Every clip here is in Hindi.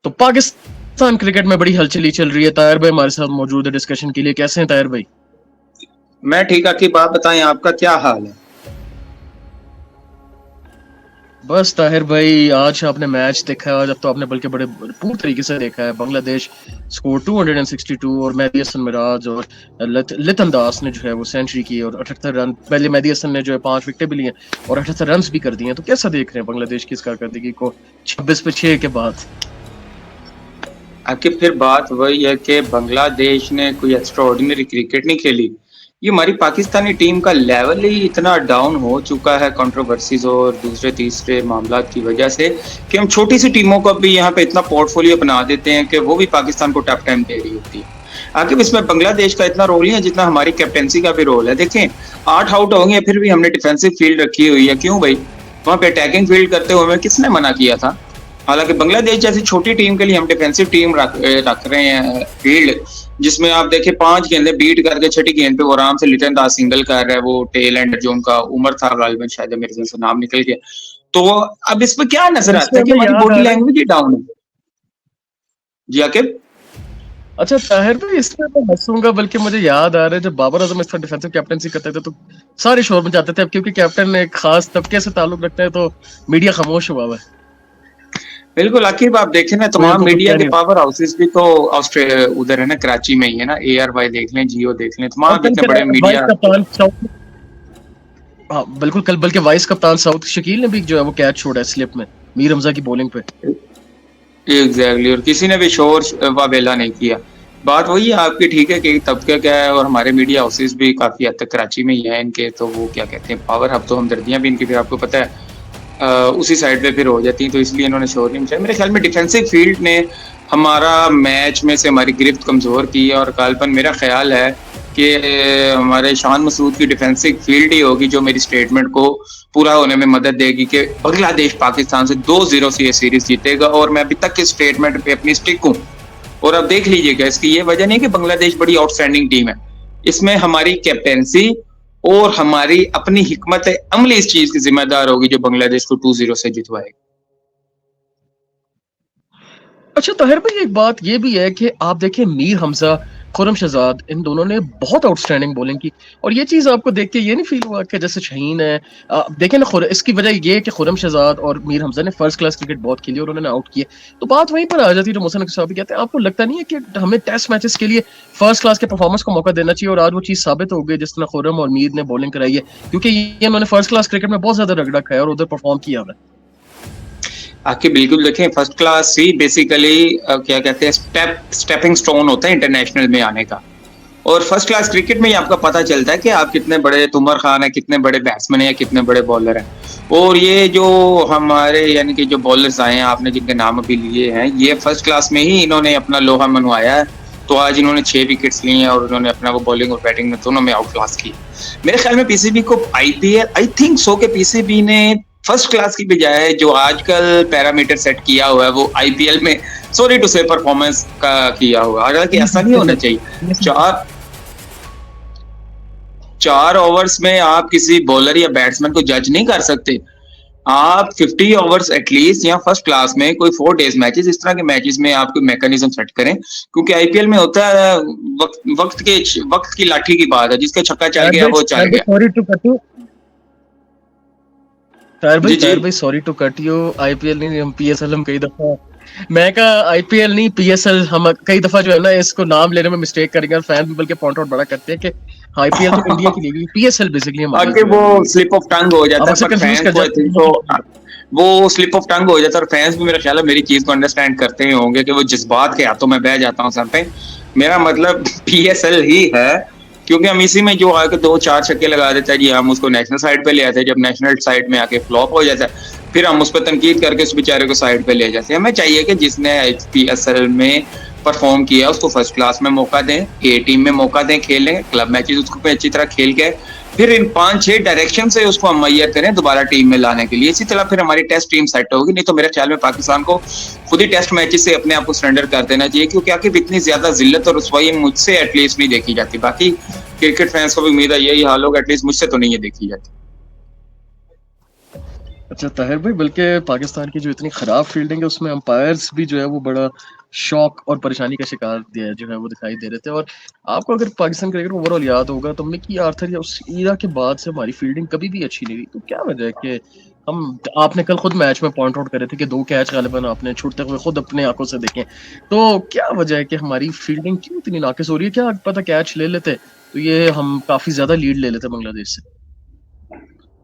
तो पाकिस्तान क्रिकेट में बड़ी हलचली चल रही है। ताहिर भाई हमारे साथ मौजूद है डिस्कशन के लिए। कैसे हैं ताहिर भाई? मैं ठीक। आकी बात बताएं, आपका क्या हाल है? बस ताहिर भाई, आज आपने मैच देखा है? आज अब तो आपने बल्कि बड़े भरपूर तरीके से देखा है। बांग्लादेश स्कोर 262 और मेहदी हसन मिराज और लितन दास ने जो है वो सेंचुरी की और 78 रन। पहले मेहदी हसन ने जो है 5 विकेट भी लिए और 78 रन भी कर दिए। तो कैसा देख रहे हैं बांग्लादेश की इस कारकर्दगी को 26 पे 6 के बाद? आखिर फिर बात वही है कि बांग्लादेश ने कोई एक्स्ट्रा ऑर्डिनरी क्रिकेट नहीं खेली। ये हमारी पाकिस्तानी टीम का लेवल ही इतना डाउन हो चुका है कंट्रोवर्सीज और दूसरे तीसरे मामला की वजह से कि हम छोटी सी टीमों को भी यहाँ पे इतना पोर्टफोलियो बना देते हैं कि वो भी पाकिस्तान को टफ टाइम दे रही होती है। आखिर इसमें बांग्लादेश का इतना रोल नहीं है जितना हमारी कैप्टेंसी का भी रोल है। देखें, 8 आउट होंगे फिर भी हमने डिफेंसिव फील्ड रखी हुई है। क्यों भाई? वहां पे अटैकिंग फील्ड करते हुए किसने मना किया था? हालांकि बांग्लादेश जैसी छोटी टीम के लिए हम डिफेंसिव टीम रख रहे हैं फील्ड, जिसमें आप देखें 5 गेंदें बीट करके छठी गेंद पे वो आराम से लिटन दास सिंगल कर रहा है। वो टेल एंड जो उनका उमर था गालिबन, शायद मेरे से नाम निकल गया। तो अब इस पर क्या नजर आता इससे है कि हमें हमारी याद आ बॉडी रहा है। लैंग्वेज ही डाउन है। जी आकिब। अच्छा ताहिर भाई, इसमें मैं हंसूंगा बल्कि मुझे याद आ रहा है जब बाबर आजम इस तरह डिफेंसिव कैप्टनसी करते थे तो सारे शोर मचाते थे। अब क्योंकि कैप्टन एक खास तबके से ताल्लुक रखते हैं तो मीडिया खामोश हुआ हुआ है। बिल्कुल आकिब, आप देखें ना, कोई तमाम उनको कुछ मीडिया कह के नहीं पावर हाउसेस भी तो ऑस्ट्रेलिया उधर है ना, कराची में ही है ना। ARY देख लें, जियो देख लें, और तमाम कल जितने फिर बड़े वाइस मीडिया। कप्तान साउथ, हाँ बिल्कुल, कल बल्कि वाइस कप्तान साउथ शकील ने भी जो है वो कैच छोड़ा है स्लिप में मीर हमजा की बॉलिंग पे। एग्जैक्टली, और किसी ने भी शोर वाबेला नहीं किया। बात वही है आपकी, ठीक है कि तबके क्या है, और हमारे मीडिया हाउसेस भी काफी हद तक कराची में ही है इनके, तो वो क्या कहते हैं पावर हब, तो हमदर्दियां भी इनकी फिर आपको पता है उसी साइड पे फिर हो जाती हैं, तो इसलिए इन्होंने शोर नहीं मचाया। मेरे ख्याल में डिफेंसिव फील्ड ने हमारा मैच में से हमारी गिरफ्त कमजोर की, और काल्पन मेरा ख्याल है कि हमारे शान मसूद की डिफेंसिव फील्ड ही होगी जो मेरी स्टेटमेंट को पूरा होने में मदद देगी कि बांग्लादेश पाकिस्तान से 2-0 से ये सीरीज जीतेगा। और मैं अभी तक इस स्टेटमेंट पे अपनी स्टिक हूँ। और अब देख लीजिएगा, इसकी ये वजह नहीं कि बांग्लादेश बड़ी आउटस्टैंडिंग टीम है, इसमें हमारी कैप्टेंसी और हमारी अपनी हिकमत अमली इस चीज की जिम्मेदार होगी जो बांग्लादेश को 2-0 से जितवाएगी। अच्छा ताहिर भाई, एक बात ये भी है कि आप देखें मीर हमजा, खुरम शहजाद, इन दोनों ने बहुत आउटस्टैंडिंग बॉलिंग की। और ये चीज आपको देख के ये नहीं फील हुआ कि जैसे शाहीन है, देखें ना, इसकी वजह ये है कि खुरम शहजाद और मीर हमजा ने फर्स्ट क्लास क्रिकेट बहुत खेली और उन्होंने आउट किए। तो बात वहीं पर आ जाती है जो मोहसिन साहब भी कहते हैं। आपको लगता नहीं है कि हमें टेस्ट मैचेस के लिए फर्स्ट क्लास के परफॉर्मेंस को मौका देना चाहिए? और आज वो चीज साबित हो गई जिस तरह खुरम और मीर ने बॉलिंग कराई है, क्योंकि ये उन्होंने फर्स्ट क्लास क्रिकेट में बहुत ज्यादा रगड़ा खाया और उधर परफॉर्म किया है। आके बिल्कुल देखें, फर्स्ट क्लास ही बेसिकली क्या कहते हैं स्टेपिंग स्टोन होता है इंटरनेशनल में आने का। और फर्स्ट क्लास क्रिकेट में ही आपका पता चलता है कि आप कितने बड़े तुमर खान है, कितने बड़े बैट्समैन है, कितने बड़े बॉलर हैं। और ये जो हमारे यानी कि जो बॉलर्स आए हैं आपने जिनके नाम अभी लिए हैं, ये फर्स्ट क्लास में ही इन्होंने अपना लोहा मनवाया है। तो आज इन्होंने 6 विकेट्स लिए हैं और उन्होंने अपना वो बॉलिंग और बैटिंग में दोनों में आउट क्लास की। मेरे ख्याल में पीसीबी को IPL आई थिंक सो के पीसीबी ने फर्स्ट क्लास की बजाय जो आजकल पैरामीटर सेट किया हुआ है वो IPL में सॉरी टू से परफॉर्मेंस का किया हुआ। हालांकि ऐसा नहीं होना चाहिए। 4 ओवर्स में आप किसी बॉलर या बैट्समैन को जज नहीं कर सकते। आप 50 ओवर्स एटलीस्ट या फर्स्ट क्लास में कोई 4 डेज मैचेस, इस तरह के मैचेस में आप कोई मैकेनिज्म सेट करें। क्योंकि IPL में होता है वक्त की लाठी की बात है, जिसका छक्का चल गया वो चल गया। सॉरी टू कट यू जी जी। ताहिर भाई, sorry to cut you. IPL नहीं, हम PSL, हम कई दफा, मैं कहा IPL नहीं PSL, हम कई दफा जो है ना इसको नाम लेने में मिस्टेक करेंगे और फैन भी बल्कि पॉइंट आउट बड़ा करते हैं कि IPL तो इंडिया की लीग, PSL बेसिकली हमारी आगे जो वो है वो लीग है। स्लिप ऑफ टंग हो आप जाता है, अक्सर पर कंफ्यूज फैंस कर को आई जाते थिंक हैं। तो वो स्लिप ऑफ टंग हो जाता है, और फैंस भी मेरा ख्याल है मेरी चीज को अंडरस्टैंड करते ही होंगे कि वो जज्बात के हाथों में बह जाता हूँ सर पे। मेरा मतलब PSL ही है, क्योंकि हम इसी में जो आके 2-4 छक्के लगा देता है जी, हम उसको नेशनल साइड पे ले आते हैं। जब नेशनल साइड में आके फ्लॉप हो जाता है फिर हम उस पर तनकीद करके उस बेचारे को साइड पे ले जाते हैं। हमें चाहिए कि जिसने PSL में परफॉर्म किया उसको फर्स्ट क्लास में मौका दें, A टीम में मौका दें, खेलें क्लब मैचेस उसको अच्छी तरह खेल के फिर इन 5-6 डायरेक्शन से उसको हम मुहैया करें दोबारा टीम में लाने के लिए। इसी तरह फिर हमारी टेस्ट टीम सेट होगी। नहीं तो मेरे ख्याल में पाकिस्तान को खुद ही टेस्ट मैचेस से अपने आप को सरेंडर कर देना चाहिए, क्योंकि आखिर इतनी ज्यादा जिल्लत और रुसवाई मुझसे एटलीस्ट नहीं देखी जाती। बाकी क्रिकेट फैंस को भी उम्मीद है यही हाल होगा, एटलीस्ट मुझसे तो नहीं है देखी जाती। अच्छा ताहिर भाई, बल्कि पाकिस्तान की जो इतनी खराब फील्डिंग है उसमें अंपायर्स भी जो है वो बड़ा शॉक और परेशानी का शिकार दिया जो है वो दिखाई दे रहे थे। और आपको अगर पाकिस्तान क्रिकेट ओवरऑल याद होगा तो मिकी आर्थर या उस ईरा के बाद से हमारी फील्डिंग कभी भी अच्छी नहीं रही। तो क्या वजह है कि हम आपने कल खुद मैच में पॉइंट आउट करे थे कि 2 कैच गालिबन आपने छूटते हुए खुद अपने आंखों से देखे। तो क्या वजह है कि हमारी फील्डिंग क्यों इतनी नाकिस हो रही है? क्या पता कैच ले लेते तो ये हम काफ़ी ज़्यादा लीड ले लेते बांग्लादेश से।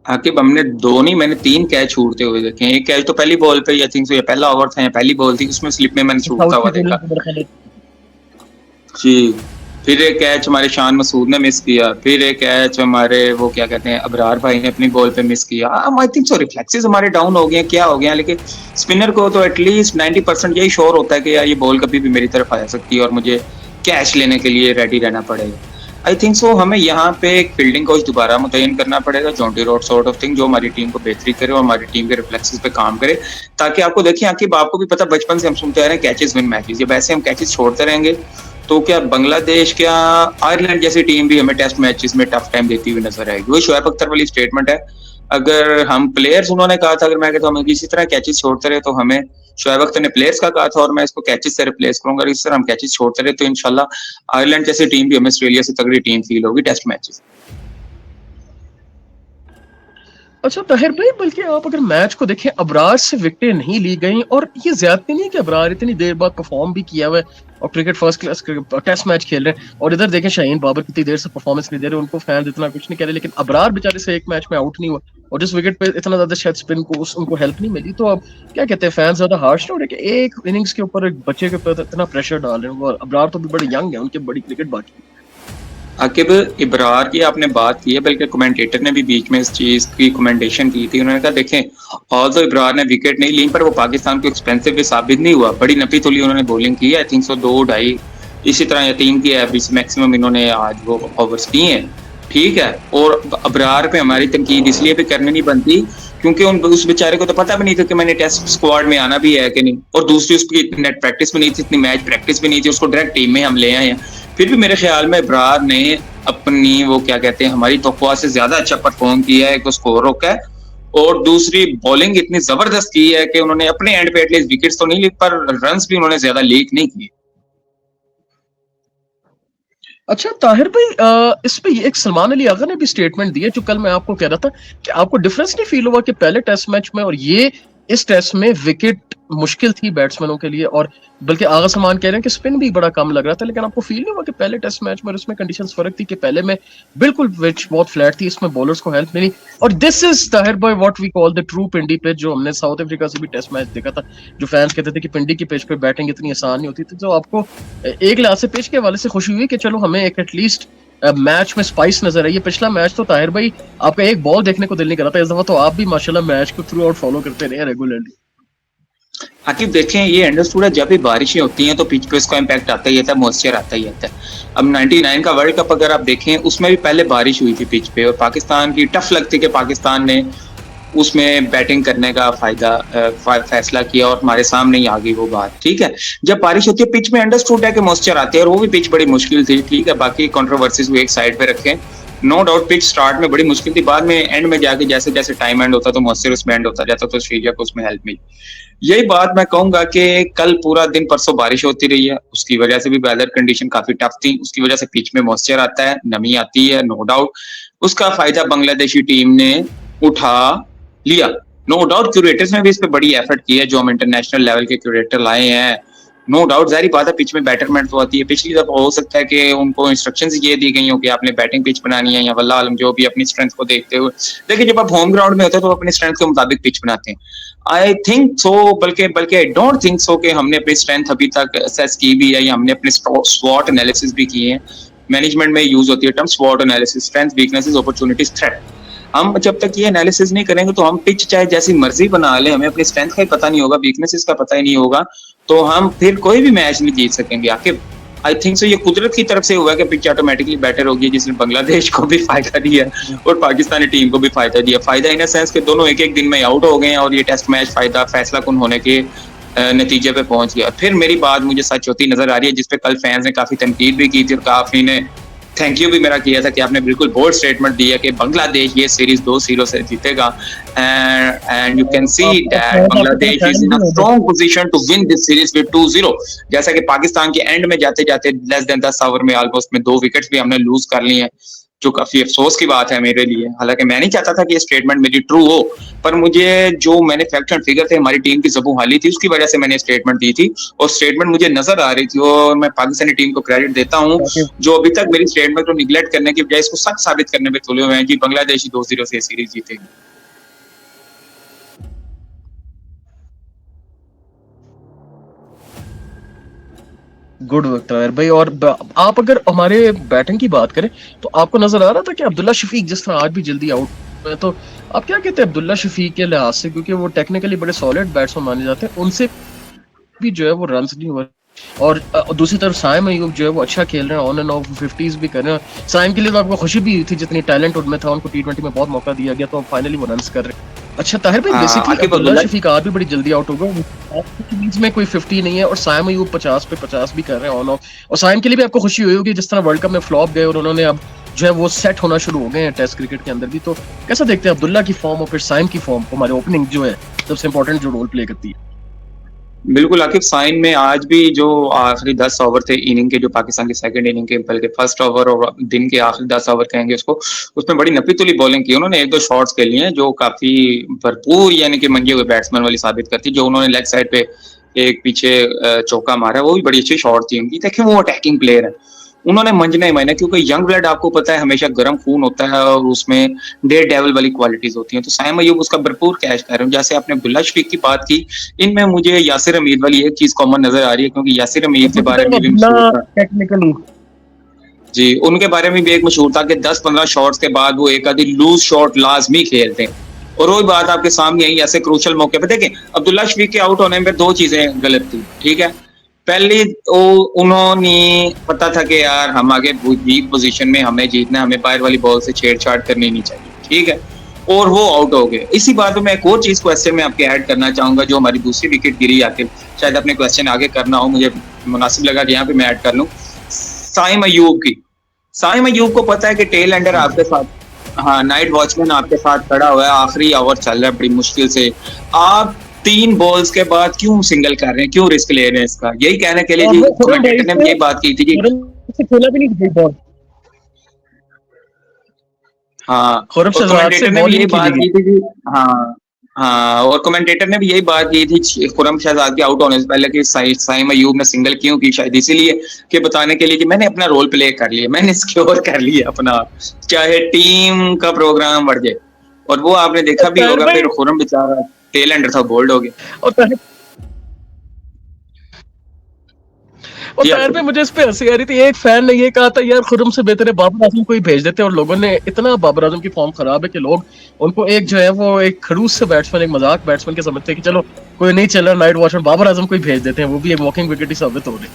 आकिब हमने 2 नहीं मैंने 3 कैच छूटते हुए देखे हैं। एक कैच तो पहली बॉल पे ही आई थिंक सो, ये पहला ओवर था या पहली बॉल थी, उसमें स्लिप में मैंने छूटता साउथ की हुआ बॉलिंग देखा। को बरखा ले। जी। फिर एक कैच हमारे शान मसूद ने मिस किया, फिर एक कैच हमारे वो क्या कहते हैं अबरार भाई ने अपनी बॉल पे मिस किया। आई थिंक सो रिफ्लेक्सेस हमारे डाउन हो गए हैं, क्या हो गया है, लेकिन स्पिनर को तो एटलीस्ट 90% यही श्योर होता है कि यार ये बॉल कभी भी मेरी तरफ आ सकती है और मुझे कैच लेने के लिए रेडी रहना पड़ेगा। आई थिंक सो हमें यहाँ पे एक फील्डिंग कोच दोबारा मुतय्यन करना पड़ेगा, Jonty road sort of thing, जो हमारी टीम को बेहतरी करे और हमारी टीम के रिफ्लेक्सेस पे काम करे, ताकि आपको देखिए आकिब, आपको भी पता बचपन से हम सुनते आ रहे हैं कैचेस विन मैचेस। जब ऐसे हम कैचेस छोड़ते रहेंगे तो क्या बांग्लादेश, क्या आयरलैंड जैसी टीम भी हमें टेस्ट मैचेस में टफ टाइम देती हुई नजर आएगी। वही शोएब अख्तर वाली स्टेटमेंट है। अगर हम प्लेयर्स, उन्होंने कहा था, अगर मैं कहता हूँ हम इसी तरह कैचेस छोड़ते रहे तो हमें, शोएब अख्तर ने प्लेयर्स का कहा था और मैं इसको कैचेस से रिप्लेस करूंगा, अगर इस तरह हम कैचेस छोड़ते रहे तो इंशाल्लाह आयरलैंड जैसी टीम भी हमें ऑस्ट्रेलिया से तगड़ी टीम फील होगी टेस्ट मैचेस। अच्छा ताहिर भाई, बल्कि आप अगर मैच को देखें, अबरार से विकेटें नहीं ली गई और ये ज्यादती नहीं है कि अबरार इतनी देर बाद परफॉर्म भी किया हुआ है और cricket first class test match खेल रहे हैं। और इधर देखें शाहीन बाबर कितनी देर से परफॉर्मेंस नहीं दे रहे, उनको फैंस इतना कुछ नहीं कह रहे, लेकिन अबरार बेचारे से एक मैच में आउट नहीं हुआ और जिस विकेट पे इतना ज्यादा शायद स्पिन को उनको हेल्प नहीं मिली। तो अब क्या कहते हैं, फैंस ज्यादा हार्श नहीं हो रहे कि एक इनिंग्स के ऊपर एक बच्चे के ऊपर इतना प्रेशर डाल रहे हैं? और अबरार तो भी बड़े यंग है, उनके बड़ी क्रिकेट बाकी है। आकिब, इब्रार की आपने बात की है, बल्कि कमेंटेटर ने भी बीच में इस चीज की कमेंटेशन की थी। उन्होंने कहा देखें, ऑल्दो इब्रार ने विकेट नहीं ली पर वो पाकिस्तान को एक्सपेंसिव भी साबित नहीं हुआ। बड़ी नपी तुली उन्होंने बॉलिंग की है, आई थिंक सो 2-2.5 इसी तरह या 3 की एवरेज मैक्सिमम इन्होंने आज वो ओवर्स किए हैं, ठीक है। और अबरार पे हमारी तनकीद इसलिए भी करनी नहीं बनती क्योंकि उस बेचारे को तो पता भी नहीं था कि मैंने टेस्ट स्क्वाड में आना भी है कि नहीं, और दूसरी उसकी इतनी नेट प्रैक्टिस भी नहीं थी, इतनी मैच प्रैक्टिस भी नहीं थी, उसको डायरेक्ट टीम में हम ले आए हैं। फिर भी मेरे ख्याल में इब्रार ने अपनी वो क्या कहते हैं हमारी तौक़्क़ुआ से ज्यादा अच्छा परफॉर्म किया है, एक स्कोर रोका है और दूसरी बॉलिंग इतनी जबरदस्त की है कि उन्होंने अपने एंड पे एटलीस्ट विकेट्स तो नहीं ली पर रन्स भी उन्होंने ज्यादा लीक नहीं किए। अच्छा ताहिर भाई, इस पे एक सलमान अली आगा ने भी स्टेटमेंट दी है, जो कल मैं आपको कह रहा था कि आपको डिफरेंस नहीं फील हुआ कि पहले टेस्ट मैच में और ये इस टेस्ट में विकेट मुश्किल थी बैट्समैनों के लिए? और बल्कि आगा सलमान कह रहे हैं कि स्पिन भी बड़ा कम लग रहा था, लेकिन आपको फील नहीं हुआ कि पहले टेस्ट मैच में और इसमें कंडीशंस फर्क थी कि पहले में बिल्कुल पिच बहुत फ्लैट थी, इसमें बॉलर्स को हेल्प मिली? और दिस इज ताहिर भाई what we call the true Pindi pitch, जो हमने साउथ अफ्रीका से भी टेस्ट मैच देखा था, जो फैंस कहते थे कि पिंडी की पिच पे बैटिंग इतनी आसान नहीं होती थी। तो आपको एक लिहाज से पिच के हवाले से खुशी हुई कि चलो हमें एक एटलीस्ट मैच में स्पाइस नजर आई है? पिछला मैच तो ताहिर भाई आपका एक बॉल देखने को दिल नहीं कर रहा था, इस दफा तो आप भी माशाल्लाह मैच को थ्रू आउट फॉलो करते रहे रेगुलरली। आकिब देखें, ये अंडरस्टूड है, जब भी बारिशें होती हैं तो पिच पे उसका इम्पैक्ट आता ही आता है, मॉइस्चर आता ही आता है। अब 99 का वर्ल्ड कप अगर आप देखें, उसमें भी पहले बारिश हुई थी पिच पे और पाकिस्तान की टफ लगती कि पाकिस्तान ने उसमें बैटिंग करने का फैसला किया और हमारे सामने ही आ गई वो बात, ठीक है। जब बारिश होती है पिच में अंडरस्टूड है कि मॉइस्चर आते हैं और वो भी पिच बड़ी मुश्किल थी, ठीक है। बाकी कंट्रोवर्सीज को एक साइड पे रखें, नो डाउट पिच स्टार्ट में बड़ी मुश्किल थी, बाद में एंड में जाके जैसे जैसे टाइम एंड होता तो मॉइस्चर उसमें एंड होता जाता तो ऑस्ट्रेलिया को उसमें हेल्प मिली। यही बात मैं कहूंगा कि कल पूरा दिन परसों बारिश होती रही है, उसकी वजह से भी वेदर कंडीशन काफी टफ थी, उसकी वजह से पिच में मॉइस्चर आता है, नमी आती है, नो डाउट उसका फायदा बांग्लादेशी टीम ने उठा लिया। नो डाउट क्यूरेटर्स ने भी इस पे बड़ी एफर्ट की है, जो हम इंटरनेशनल लेवल के क्यूरेटर लाए हैं। नो डाउट जाहिर बात है पिच में बेटरमेंट तो आती है। पिछली दफा हो सकता है कि उनको इंस्ट्रक्शंस ये दी गई हो कि आपने बैटिंग पिच बनानी है या वल्लाह आलम जो भी अपनी स्ट्रेंथ को देखते हुए, लेकिन जब आप होम ग्राउंड में होते हो तो अपनी स्ट्रेंथ के मुताबिक पिच बनाते हैं। आई थिंक सो, बल्कि बल्कि आई डोंट थिंक सो कि हमने अपनी स्ट्रेंथ अभी तक असेस की भी है या हमने अपने स्वॉट एनालिसिस भी किए हैं। मैनेजमेंट में यूज होती है टर्म स्वॉट analysis, strength, weaknesses, opportunities, threat. हम जब तक ये एनालिसिस नहीं करेंगे तो हम पिच चाहे जैसी मर्जी बना ले, हमें अपनी स्ट्रेंथ का ही पता नहीं होगा, वीकनेसेस का पता ही नहीं होगा, तो हम फिर कोई भी मैच नहीं जीत सकेंगे। आखिर आई थिंक सो ये कुदरत की तरफ से हुआ कि पिच ऑटोमेटिकली बेटर होगी, जिसने बांग्लादेश को भी फायदा दिया और पाकिस्तानी टीम को भी फायदा दिया। फायदा इन सेंस के दोनों एक एक दिन में आउट हो गए हैं और ये टेस्ट मैच फायदा फैसला कुन होने के नतीजे पे पहुंच गया। फिर मेरी बात मुझे सच होती नजर आ रही है, जिसपे कल फैंस ने काफी तनकीद भी की थी और काफी ने थैंक यू भी मेरा किया था कि आपने बिल्कुल बोल्ड स्टेटमेंट दिया कि बांग्लादेश ये सीरीज 2-0 से जीतेगा and you can see that आपके पूरे बांग्लादेश इज फैन इन भी अ हो गए। Strong position to win this series with 2-0। जैसा कि पाकिस्तान के एंड में जाते जाते लेस देन 10 ओवर में ऑलमोस्ट में 2 विकेट्स भी हमने लूज कर ली हैं, जो काफी अफसोस की बात है मेरे लिए। हालांकि मैं नहीं चाहता था कि ये स्टेटमेंट मेरी ट्रू हो, पर मुझे जो मैंने फैक्ट एंड फिगर थे हमारी टीम की ज़बूं हाली थी, उसकी वजह से मैंने स्टेटमेंट दी थी और स्टेटमेंट मुझे नजर आ रही थी और मैं पाकिस्तानी टीम को क्रेडिट देता हूँ ताकि जो अभी तक मेरी स्टेटमेंट को निगलेक्ट करने की बजाय इसको सच साबित करने में तुले हुए हैं कि बांग्लादेश 2-0 से सीरीज जीतेगी। गुड वर्क ताहिर भाई। और आप अगर हमारे बैटिंग की बात करें तो आपको नजर आ रहा था कि अब्दुल्ला शफीक जिस तरह आज भी जल्दी आउट है, तो आप क्या कहते हैं अब्दुल्ला शफीक के लिहाज से, क्योंकि वो टेक्निकली बड़े सॉलिड बैट्समैन माने जाते हैं, उनसे भी जो है वो रन नहीं हुए। और दूसरी तरफ साइम अयूब जो है वो अच्छा खेल रहे हैं, ऑन एंड ऑफ 50s भी कर रहे हैं। साइम के लिए तो आपको खुशी भी हुई थी, जितनी टैलेंट उनमें था, उनको टी20 में बहुत मौका दिया गया, तो फाइनली वो रन कर रहे हैं। अच्छा ताहिर भाई, बेसिकली आकिब अब्दुल्ला अब्दुल्ला शफीक आज भी बड़ी जल्दी आउट हो गए, आपके बीच में कोई 50 नहीं है, और साइम अयूब 50 पे 50 भी कर रहे हैं ऑन ऑफ। और साइम के लिए भी आपको खुशी हुई होगी, जिस तरह वर्ल्ड कप में फ्लॉप गए और उन्होंने अब जो है वो सेट होना शुरू हो गए हैं टेस्ट क्रिकेट के अंदर भी। तो कैसा देखते हैं अब्दुल्ला की फॉर्म और फिर साइम की फॉर्म, हमारे ओपनिंग जो है सबसे इंपॉर्टेंट जो रोल प्ले करती है? बिल्कुल आकिब, साइन में आज भी जो आखिरी 10 ओवर थे इनिंग के, जो पाकिस्तान की सेकंड इनिंग के, बल्कि फर्स्ट ओवर और दिन के आखिरी 10 ओवर कहेंगे उसको, उसमें बड़ी नपी तुली बॉलिंग की उन्होंने। एक दो शॉट्स के लिए जो काफी भरपूर यानी कि मंजे हुए बैट्समैन वाली साबित करती, जो उन्होंने लेग साइड पे एक पीछे चौका मारा, वो भी बड़ी अच्छी शॉट थी उनकी। देखिए वो अटैकिंग प्लेयर है, उन्होंने मंजना ही माना, क्योंकि यंग ब्लड आपको पता है हमेशा गर्म खून होता है और उसमें डेयर डेविल वाली क्वालिटीज होती हैं। तो साइम अयूब उसका भरपूर कैच कर रहे हैं। जैसे आपने अब्दुल्ला शफीक की बात की, इनमें मुझे यासिर हमीद वाली एक चीज कॉमन नजर आ रही है, क्योंकि यासिर हमीद के बारे में भी मशहूर था टेक्निकली जी, उनके बारे में भी एक मशहूर था कि 10-15 शॉट्स के बाद वो एक आधी लूज शॉट लाजमी खेलते हैं। और वही बात आपके सामने आई, ऐसे क्रूशल मौके पे देखें अब्दुल्ला शफीक के आउट होने में दो चीजें गलत थी, ठीक है। पहली उन्होंने पता था कि यार हम आगे वीक पोजीशन में, हमें जीतना, हमें बाहर वाली बॉल से छेड़छाड़ करनी नहीं चाहिए, ठीक है, और वो आउट हो गए। इसी बात में मैं एक और चीज क्वेश्चन में आपके ऐड करना चाहूंगा, जो हमारी दूसरी विकेट गिरी आके शायद अपने क्वेश्चन आगे करना हो, मुझे मुनासिब लगा कि यहाँ पे मैं ऐड कर लूँ। साइम अयूब की, साइम अयूब को पता है कि टेल एंडर आपके साथ, हाँ, नाइट वॉचमैन आपके साथ खड़ा हुआ है, आखिरी ओवर चल रहा है बड़ी मुश्किल से, आप 3 बॉल्स के बाद क्यों सिंगल कर रहे हैं, क्यों रिस्क ले रहे हैं इसका? यही कहने के लिए और जी वो खुरम भाई कमेंटेटर ने भी से यही बात की थी कि खेला भी नहीं बॉल, हाँ, खुरम और शहजाद से कमेंटेटर ने बॉल भी ही यही नहीं खेली बात गई। की थी कि हाँ, हाँ, और कमेंटेटर ने भी यही बात की थी खुरम शहजाद के आउट होने से पहले कि साइम अयूब ने सिंगल क्यों की, शायद इसीलिए कि बताने के लिए कि मैंने अपना रोल प्ले कर लिया, मैंने सिक्योर कर लिया अपना, चाहे टीम का प्रोग्राम बढ़ जाए। और वो आपने देखा भी ताहिर होगा, भाई फिर खुरम बेचारा टेल एंडर था, बोल्ड हो गया। और और जी ताहिर आपको पे मुझे इस पे हंसी आ रही थी, एक फैन ने ये कहा था यार खुरम से बेहतर है बाबर आजम को ही भेज देते, और लोगों ने इतना बाबर आजम की फॉर्म खराब है कि लोग उनको एक जो है वो एक खड़ूस से बैट्समैन, एक मजाक बैट्समैन के समझते हैं कि चलो कोई नहीं चल रहा नाइट वॉचमैन, बाबर आजम को ही भेज देते हैं, वो भी एक वॉकिंग विकेट ही साबित हो रही।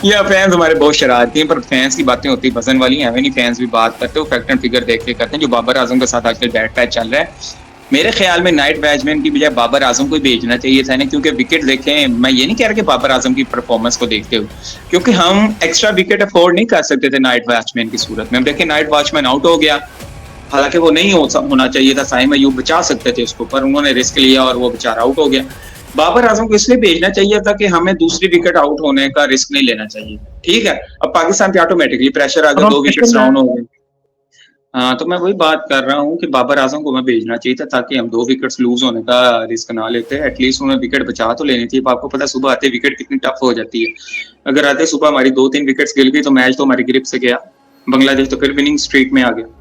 या फैंस हमारे बहुत शरारती हैं, पर फैंस की बातें होती पसंद वाली हैं, हमें नहीं फैंस भी बात करते हो फैक्ट एंड फिगर देख के करते हैं। जो बाबर आजम के साथ आजकल बैट पैच चल रहा है, मेरे ख्याल में नाइट बैट्समैन की बजाय बाबर आजम को ही भेजना चाहिए था ना, क्योंकि विकेट देखें, मैं ये नहीं कह रहा कि बाबर आजम की परफॉर्मेंस को देखते हुए, क्योंकि हम एक्स्ट्रा विकेट अफोर्ड नहीं कर सकते थे नाइट बैट्समैन की सूरत में। देखें नाइट वॉचमैन आउट हो गया, हालांकि वो नहीं होना चाहिए था, साइम अयूब बचा सकते थे उसको, पर उन्होंने रिस्क लिया और वो बेचारा आउट हो गया। बाबर आजम को इसलिए भेजना चाहिए था कि हमें दूसरी विकेट आउट होने का रिस्क नहीं लेना चाहिए, ठीक है। अब पाकिस्तान पे ऑटोमेटिकली प्रेशर आ अब गया, हम 2 विकेट्स सेकंड डाउन हो गए। हाँ, तो मैं वही बात कर रहा हूँ कि बाबर आजम को मैं भेजना चाहिए था, ताकि हम 2 विकेट्स लूज होने का रिस्क ना लेते, एटलीस्ट उन्हें विकेट बचा तो लेनी थी। आपको पता है सुबह आते विकेट कितनी टफ हो जाती है, अगर आते सुबह हमारी 2-3 विकेट्स गिर गई तो मैच तो हमारी ग्रिप से गया, बांग्लादेश तो फिर विनिंग स्ट्रीक में आ गया।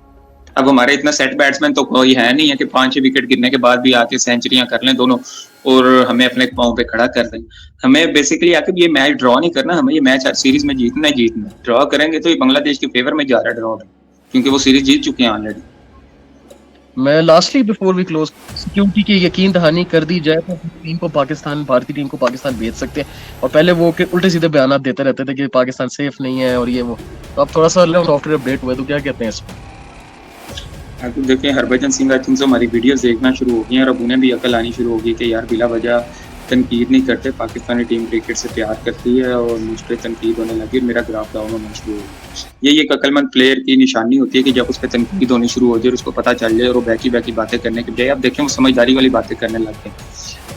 अब हमारे इतना सेट बैट्समैन तो कोई है नहीं है कि 5-6 विकेट गिरने के बाद भी आके सेंचुरियां कर लें दोनों और हमें अपने पांव पे खड़ा कर दें। हमें बेसिकली आके ये मैच ड्रॉ नहीं करना, हमें ये मैच हर सीरीज में जीतना ही जीतना। ड्रॉ करेंगे तो ये बांग्लादेश के फेवर में जा रहा है ड्रॉ में, क्योंकि वो सीरीज जीत चुके हैं ऑलरेडी। मैं lastly before we close, security की यकीन दहानी कर दी जाए तो टीम को पाकिस्तान, भारतीय टीम को पाकिस्तान भेज सकते हैं, और पहले वो उल्टे सीधे बयान देते रहते थे कि पाकिस्तान सेफ नहीं है और ये वो, तो अब थोड़ा सा सॉफ्टवेयर अपडेट हुआ, तो क्या कहते हैं इस पर? तो देखिए हरभजन सिंह आई थिंक हमारी वीडियोस देखना शुरू हो गई हैं और अब उन्हें भी अकल आनी शुरू होगी कि यार बिला वजह तनकीद नहीं करते, पाकिस्तानी टीम क्रिकेट से प्यार करती है और मुझ पे तनकीद होने लगी, मेरा ग्राफ डाउन होना शुरू हो गया। यही एक अक्लमंद प्लेयर की निशानी होती है कि जब उस पे तनकीद होनी शुरू हो जाए और उसको पता चल जाए और वो बहकी-बहकी बातें करने के बजाय, आप देखें वो समझदारी वाली बातें करने लग गए।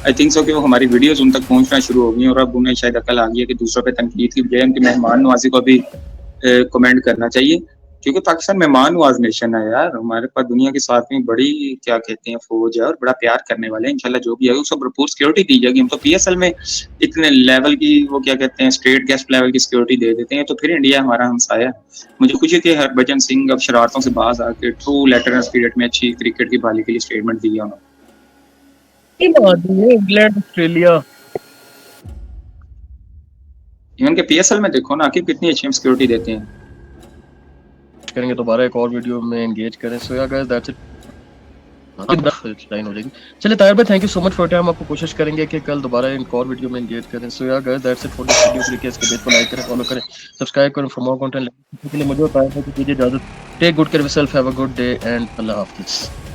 आई थिंक सो कि वो हमारी वीडियोज़ उन तक पहुँचना शुरू हो गई हैं और अब उन्हें शायद अकल आ गई है कि दूसरों पे तनकीद की बजाय उनकी मेहमान नवाज़ी को भी कमेंट करना चाहिए। क्योंकि पाकिस्तान मेहमान नवाज़ नेशन है यार, हमारे पास दुनिया की 7वीं बड़ी क्या कहते हैं फ़ौज है और बड़ा प्यार करने वाले हैं। इंशाल्लाह जो भी है उसको भरपूर सिक्योरिटी दी जाएगी। हम तो पीएसएल में इतने लेवल की वो क्या कहते हैं स्टेट गेस्ट लेवल की सिक्योरिटी दे देते हैं, तो फिर इंडिया हमारा हमसाया है। मुझे खुशी है कि हरभजन सिंह अब शरारतों से बाज़ आके ट्रू लेटरनेस पीरियड में अच्छी क्रिकेट की बहाली के लिए स्टेटमेंट दिया उन्होंने। इंग्लैंड, ऑस्ट्रेलिया इवन के पीएसएल में देखो ना आकिब कितनी अच्छी हम सिक्योरिटी देते हैं। करेंगे दोबारा एक और वीडियो में एंगेज करें। So yeah guys that's it. Line हो जाएगी। चलिए ताहिर भाई, thank you so much for time. आपको कोशिश करेंगे कि कल दोबारा एक और वीडियो में एंगेज करें। So yeah guys that's it for this video. Cricket के पेज को लाइक करें, फॉलो करें, सब्सक्राइब करें फॉर मोर कंटेंट। के लिए मुझे बताया था कि कीजिए इजाजत। Take good care of yourself, have a good day and अल्लाह हाफिज़।